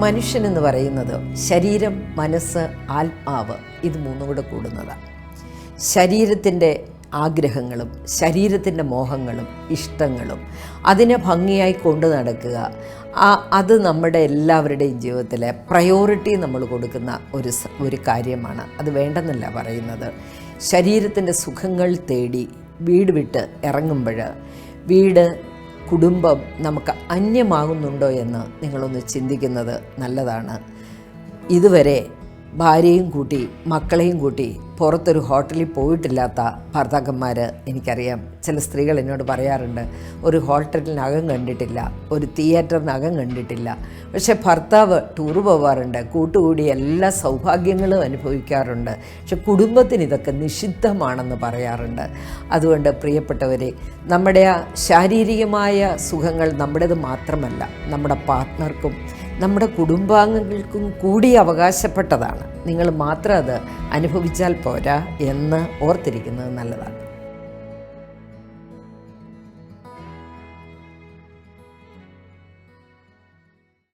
മനുഷ്യനെന്ന് പറയുന്നത് ശരീരം, മനസ്സ്, ആത്മാവ്, ഇത് മൂന്നും കൂടെ കൂടുന്നതാണ്. ശരീരത്തിൻ്റെ ആഗ്രഹങ്ങളും ശരീരത്തിൻ്റെ മോഹങ്ങളും ഇഷ്ടങ്ങളും അതിനെ ഭംഗിയായി കൊണ്ടു നടക്കുക, അത് നമ്മുടെ എല്ലാവരുടെയും ജീവിതത്തിലെ പ്രയോറിറ്റി നമ്മൾ കൊടുക്കുന്ന ഒരു കാര്യമാണ്. അത് വേണ്ടെന്നല്ല പറയുന്നത്. ശരീരത്തിൻ്റെ സുഖങ്ങൾ തേടി വീട് വിട്ട് ഇറങ്ങുമ്പോൾ വീട്, കുടുംബം നമുക്ക് അന്യമാകുന്നുണ്ടോ എന്ന് നിങ്ങളൊന്ന് ചിന്തിക്കുന്നത് നല്ലതാണ്. ഇതുവരെ ഭാര്യയും കൂട്ടി മക്കളെയും കൂട്ടി പുറത്തൊരു ഹോട്ടലിൽ പോയിട്ടില്ലാത്ത ഭർത്താക്കന്മാർ എനിക്കറിയാം. ചില സ്ത്രീകൾ എന്നോട് പറയാറുണ്ട്, ഒരു ഹോട്ടലിനകം കണ്ടിട്ടില്ല, ഒരു തിയേറ്ററിനകം കണ്ടിട്ടില്ല. പക്ഷേ ഭർത്താവ് ടൂറ് പോകാറുണ്ട്, കൂട്ടുകൂടി എല്ലാ സൗഭാഗ്യങ്ങളും അനുഭവിക്കാറുണ്ട്. പക്ഷെ കുടുംബത്തിന് ഇതൊക്കെ നിഷിദ്ധമാണെന്ന് പറയാറുണ്ട്. അതുകൊണ്ട് പ്രിയപ്പെട്ടവരെ, നമ്മുടെ ആ ശാരീരികമായ സുഖങ്ങൾ നമ്മുടേത് മാത്രമല്ല, നമ്മുടെ പാർട്ട്ണർക്കും നമ്മുടെ കുടുംബാംഗങ്ങൾക്കും കൂടി അവകാശപ്പെട്ടതാണ്. നിങ്ങൾ മാത്രം അത് അനുഭവിച്ചാൽ പോരാ എന്ന് ഓർത്തിരിക്കുന്നത് നല്ലതാണ്.